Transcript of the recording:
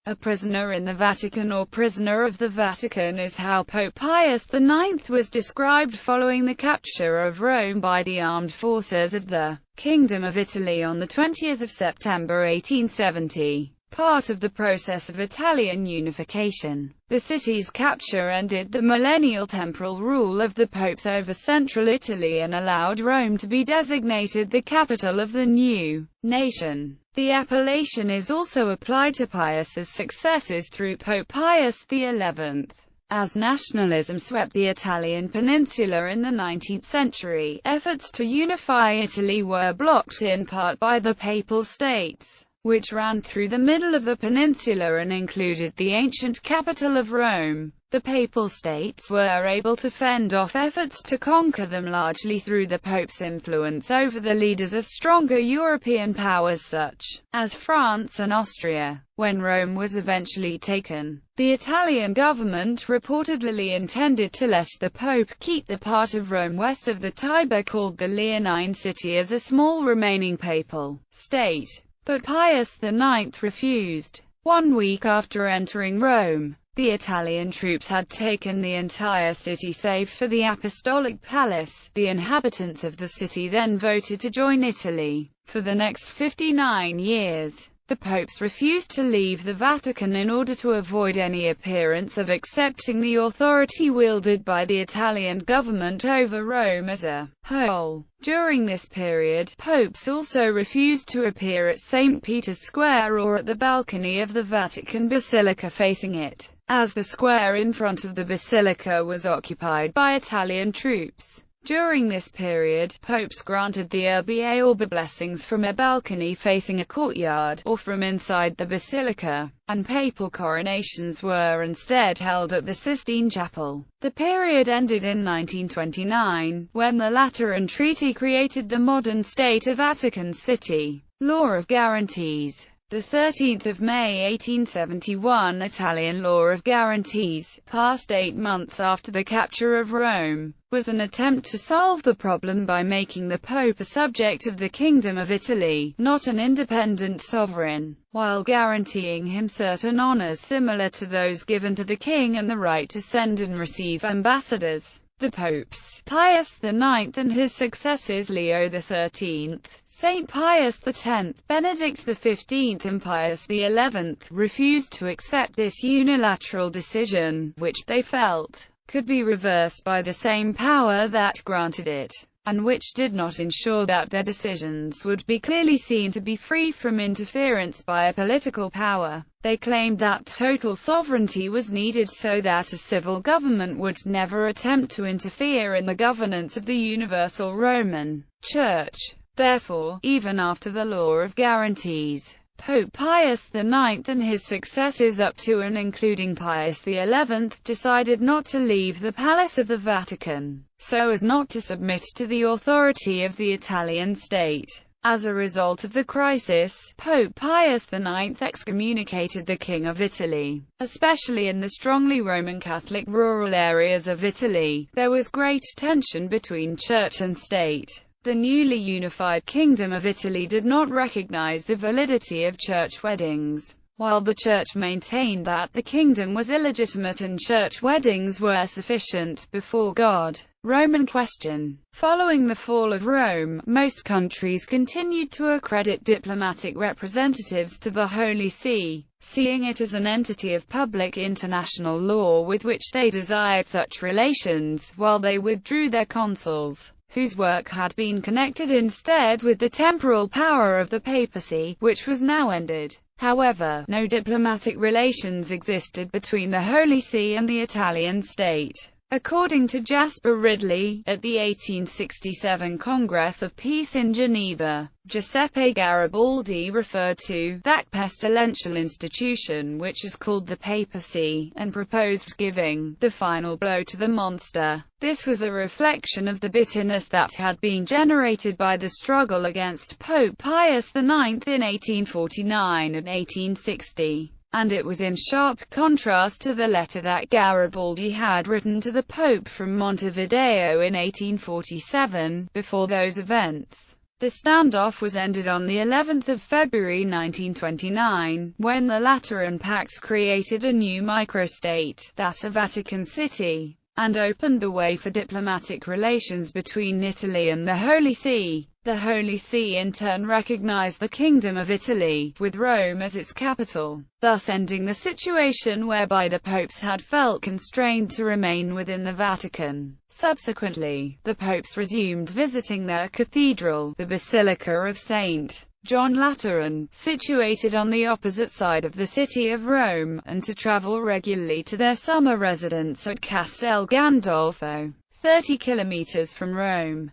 A prisoner in the Vatican, or prisoner of the Vatican, is how Pope Pius IX was described following the capture of Rome by the armed forces of the Kingdom of Italy on 20 September 1870. Part of the process of Italian unification, the city's capture ended the millennial temporal rule of the popes over central Italy and allowed Rome to be designated the capital of the new nation. The appellation is also applied to Pius's successors through Pope Pius XI. As nationalism swept the Italian peninsula in the 19th century, efforts to unify Italy were blocked in part by the Papal States, which ran through the middle of the peninsula and included the ancient capital of Rome. The Papal States were able to fend off efforts to conquer them largely through the Pope's influence over the leaders of stronger European powers such as France and Austria. When Rome was eventually taken, the Italian government reportedly intended to let the Pope keep the part of Rome west of the Tiber called the Leonine City as a small remaining papal state. But Pius IX refused. 1 week after entering Rome, the Italian troops had taken the entire city save for the Apostolic Palace. The inhabitants of the city then voted to join Italy. For the next 59 years, the popes refused to leave the Vatican in order to avoid any appearance of accepting the authority wielded by the Italian government over Rome as a whole. During this period, popes also refused to appear at St. Peter's Square or at the balcony of the Vatican Basilica facing it, as the square in front of the basilica was occupied by Italian troops. During this period, popes granted the urbi et orbi blessings from a balcony facing a courtyard, or from inside the basilica, and papal coronations were instead held at the Sistine Chapel. The period ended in 1929, when the Lateran Treaty created the modern state of Vatican City. Law of Guarantees. The 13th of May 1871 Italian Law of Guarantees, passed 8 months after the capture of Rome, was an attempt to solve the problem by making the Pope a subject of the Kingdom of Italy, not an independent sovereign, while guaranteeing him certain honors similar to those given to the king and the right to send and receive ambassadors. The popes, Pius IX and his successors Leo XIII, St. Pius X, Benedict XV and Pius XI, refused to accept this unilateral decision, which, they felt, could be reversed by the same power that granted it, and which did not ensure that their decisions would be clearly seen to be free from interference by a political power. They claimed that total sovereignty was needed so that a civil government would never attempt to interfere in the governance of the Universal Roman Church. Therefore, even after the Law of Guarantees, Pope Pius IX and his successors up to and including Pius XI decided not to leave the Palace of the Vatican, so as not to submit to the authority of the Italian state. As a result of the crisis, Pope Pius IX excommunicated the King of Italy. Especially in the strongly Roman Catholic rural areas of Italy, there was great tension between church and state. The newly unified Kingdom of Italy did not recognize the validity of church weddings, while the Church maintained that the kingdom was illegitimate and church weddings were sufficient before God. Roman question. Following the fall of Rome, most countries continued to accredit diplomatic representatives to the Holy See, seeing it as an entity of public international law with which they desired such relations, while they withdrew their consuls, whose work had been connected instead with the temporal power of the papacy, which was now ended. However, no diplomatic relations existed between the Holy See and the Italian state. According to Jasper Ridley, at the 1867 Congress of Peace in Geneva, Giuseppe Garibaldi referred to that pestilential institution which is called the papacy, and proposed giving the final blow to the monster. This was a reflection of the bitterness that had been generated by the struggle against Pope Pius IX in 1849 and 1860. And it was in sharp contrast to the letter that Garibaldi had written to the Pope from Montevideo in 1847. Before those events, The standoff was ended on the 11th of February 1929, when the Lateran Pact created a new microstate, that of Vatican City, and opened the way for diplomatic relations between Italy and the Holy See. The Holy See in turn recognized the Kingdom of Italy, with Rome as its capital, thus ending the situation whereby the popes had felt constrained to remain within the Vatican. Subsequently, the popes resumed visiting their cathedral, the Basilica of St. John Lateran, situated on the opposite side of the city of Rome, and to travel regularly to their summer residence at Castel Gandolfo, 30 kilometers from Rome.